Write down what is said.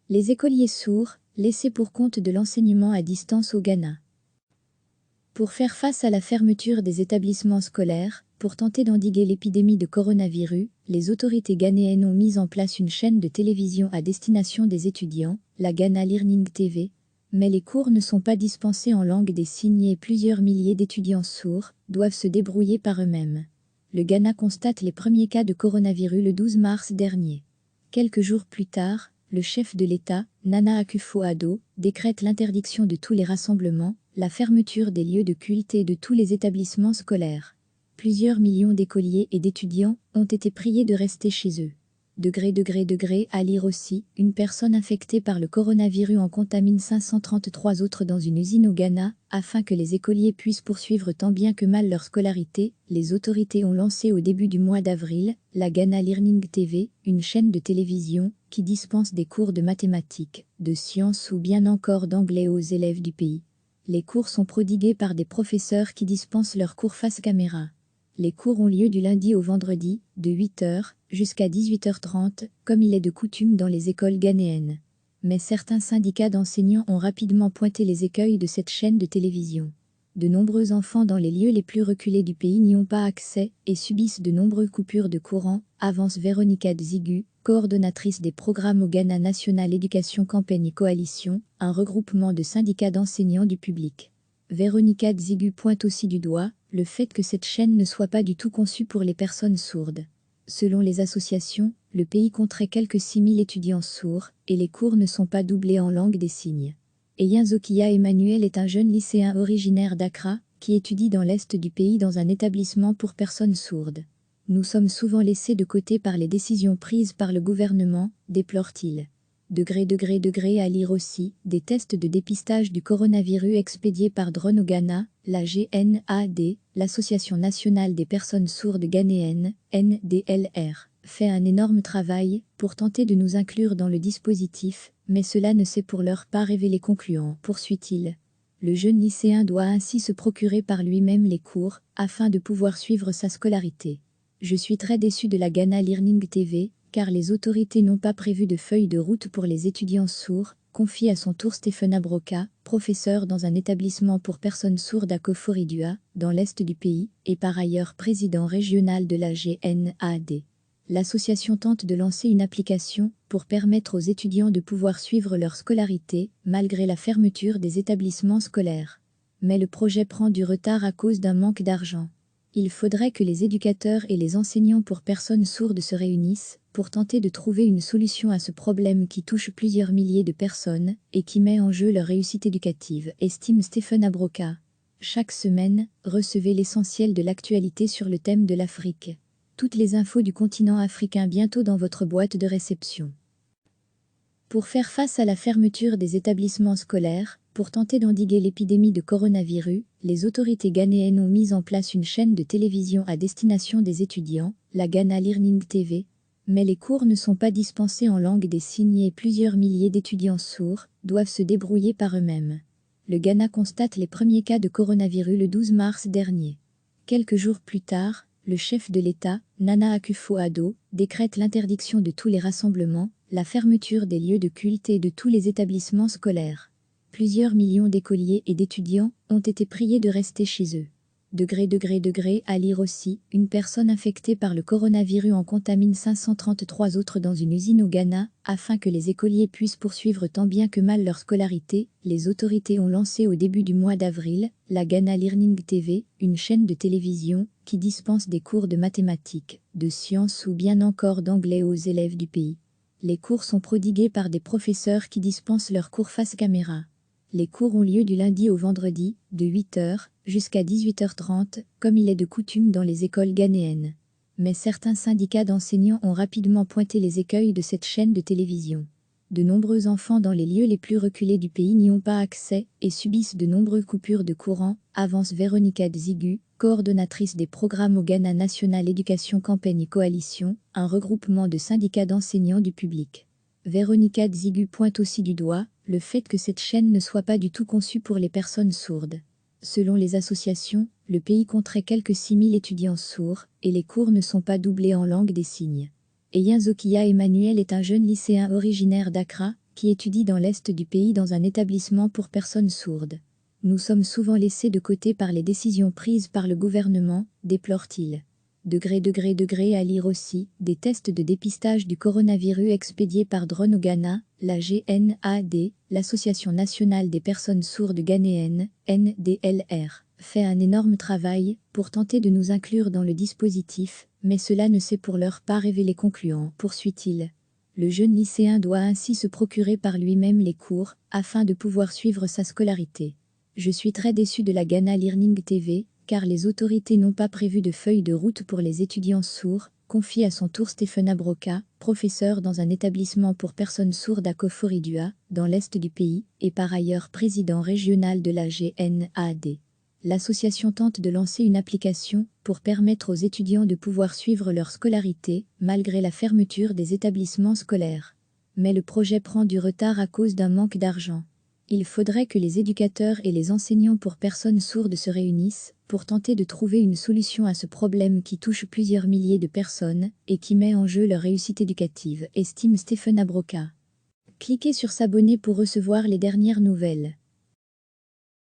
Les écoliers sourds, laissés pour compte de l'enseignement à distance au Ghana. Pour faire face à la fermeture des établissements scolaires, pour tenter d'endiguer l'épidémie de coronavirus, les autorités ghanéennes ont mis en place une chaîne de télévision à destination des étudiants, la Ghana Learning TV. Mais les cours ne sont pas dispensés en langue des signes et plusieurs milliers d'étudiants sourds doivent se débrouiller par eux-mêmes. Le Ghana constate les premiers cas de coronavirus le 12 mars dernier. Quelques jours plus tard, le chef de l'État, Nana Akufo-Addo, décrète l'interdiction de tous les rassemblements, la fermeture des lieux de culte et de tous les établissements scolaires. Plusieurs millions d'écoliers et d'étudiants ont été priés de rester chez eux. À lire aussi, une personne infectée par le coronavirus en contamine 533 autres dans une usine au Ghana, afin que les écoliers puissent poursuivre tant bien que mal leur scolarité. Les autorités ont lancé au début du mois d'avril, la Ghana Learning TV, une chaîne de télévision, qui dispense des cours de mathématiques, de sciences ou bien encore d'anglais aux élèves du pays. Les cours sont prodigués par des professeurs qui dispensent leurs cours face caméra. Les cours ont lieu du lundi au vendredi, de 8h jusqu'à 18h30, comme il est de coutume dans les écoles ghanéennes. Mais certains syndicats d'enseignants ont rapidement pointé les écueils de cette chaîne de télévision. De nombreux enfants dans les lieux les plus reculés du pays n'y ont pas accès et subissent de nombreuses coupures de courant, avance Véronica Dzigu, coordonnatrice des programmes au Ghana National Éducation Campagne Coalition, un regroupement de syndicats d'enseignants du public. Véronica Dzigu pointe aussi du doigt le fait que cette chaîne ne soit pas du tout conçue pour les personnes sourdes. Selon les associations, le pays compterait quelques 6000 étudiants sourds et les cours ne sont pas doublés en langue des signes. Eyanzokia Emmanuel est un jeune lycéen originaire d'Accra qui étudie dans l'est du pays dans un établissement pour personnes sourdes. Nous sommes souvent laissés de côté par les décisions prises par le gouvernement, déplore-t-il. À lire aussi, des tests de dépistage du coronavirus expédiés par drone au Ghana, la GNAD, l'Association nationale des personnes sourdes ghanéennes, NDLR, fait un énorme travail pour tenter de nous inclure dans le dispositif, mais cela ne s'est pour l'heure pas révélé concluant, poursuit-il. Le jeune lycéen doit ainsi se procurer par lui-même les cours, afin de pouvoir suivre sa scolarité. Je suis très déçu de la Ghana Learning TV, car les autorités n'ont pas prévu de feuille de route pour les étudiants sourds, confie à son tour Stephen Abroka, professeur dans un établissement pour personnes sourdes à Koforidua, dans l'est du pays, et par ailleurs président régional de la GNAD. L'association tente de lancer une application pour permettre aux étudiants de pouvoir suivre leur scolarité, malgré la fermeture des établissements scolaires. Mais le projet prend du retard à cause d'un manque d'argent. Il faudrait que les éducateurs et les enseignants pour personnes sourdes se réunissent pour tenter de trouver une solution à ce problème qui touche plusieurs milliers de personnes et qui met en jeu leur réussite éducative, estime Stephen Abroka. Chaque semaine, recevez l'essentiel de l'actualité sur le thème de l'Afrique. Toutes les infos du continent africain bientôt dans votre boîte de réception. Pour faire face à la fermeture des établissements scolaires, pour tenter d'endiguer l'épidémie de coronavirus, les autorités ghanéennes ont mis en place une chaîne de télévision à destination des étudiants, la Ghana Learning TV. Mais les cours ne sont pas dispensés en langue des signes et plusieurs milliers d'étudiants sourds doivent se débrouiller par eux-mêmes. Le Ghana constate les premiers cas de coronavirus le 12 mars dernier. Quelques jours plus tard, le chef de l'État, Nana Akufo-Addo, décrète l'interdiction de tous les rassemblements, la fermeture des lieux de culte et de tous les établissements scolaires. Plusieurs millions d'écoliers et d'étudiants ont été priés de rester chez eux. À lire aussi, une personne infectée par le coronavirus en contamine 533 autres dans une usine au Ghana, afin que les écoliers puissent poursuivre tant bien que mal leur scolarité. Les autorités ont lancé au début du mois d'avril, la Ghana Learning TV, une chaîne de télévision, qui dispense des cours de mathématiques, de sciences ou bien encore d'anglais aux élèves du pays. Les cours sont prodigués par des professeurs qui dispensent leurs cours face caméra. Les cours ont lieu du lundi au vendredi, de 8h jusqu'à 18h30, comme il est de coutume dans les écoles ghanéennes. Mais certains syndicats d'enseignants ont rapidement pointé les écueils de cette chaîne de télévision. De nombreux enfants dans les lieux les plus reculés du pays n'y ont pas accès et subissent de nombreuses coupures de courant, avance Véronica Dzigu, coordonnatrice des programmes au Ghana National Éducation Campagne Coalition, un regroupement de syndicats d'enseignants du public. Véronica Dzigu pointe aussi du doigt le fait que cette chaîne ne soit pas du tout conçue pour les personnes sourdes. Selon les associations, le pays compterait quelques 6000 étudiants sourds et les cours ne sont pas doublés en langue des signes. Eyanzokia Emmanuel est un jeune lycéen originaire d'Accra qui étudie dans l'est du pays dans un établissement pour personnes sourdes. Nous sommes souvent laissés de côté par les décisions prises par le gouvernement, déplore-t-il. À lire aussi, des tests de dépistage du coronavirus expédiés par drone au Ghana, la GNAD, l'Association nationale des personnes sourdes ghanéennes, NDLR, fait un énorme travail pour tenter de nous inclure dans le dispositif, mais cela ne s'est pour l'heure pas révélé concluant, poursuit-il. Le jeune lycéen doit ainsi se procurer par lui-même les cours, afin de pouvoir suivre sa scolarité. Je suis très déçu de la Ghana Learning TV, car les autorités n'ont pas prévu de feuille de route pour les étudiants sourds, confie à son tour Stephen Abroka, professeur dans un établissement pour personnes sourdes à Koforidua, dans l'est du pays, et par ailleurs président régional de la GNAD. L'association tente de lancer une application pour permettre aux étudiants de pouvoir suivre leur scolarité, malgré la fermeture des établissements scolaires. Mais le projet prend du retard à cause d'un manque d'argent. Il faudrait que les éducateurs et les enseignants pour personnes sourdes se réunissent pour tenter de trouver une solution à ce problème qui touche plusieurs milliers de personnes et qui met en jeu leur réussite éducative, estime Stephen Abroka. Cliquez sur s'abonner pour recevoir les dernières nouvelles.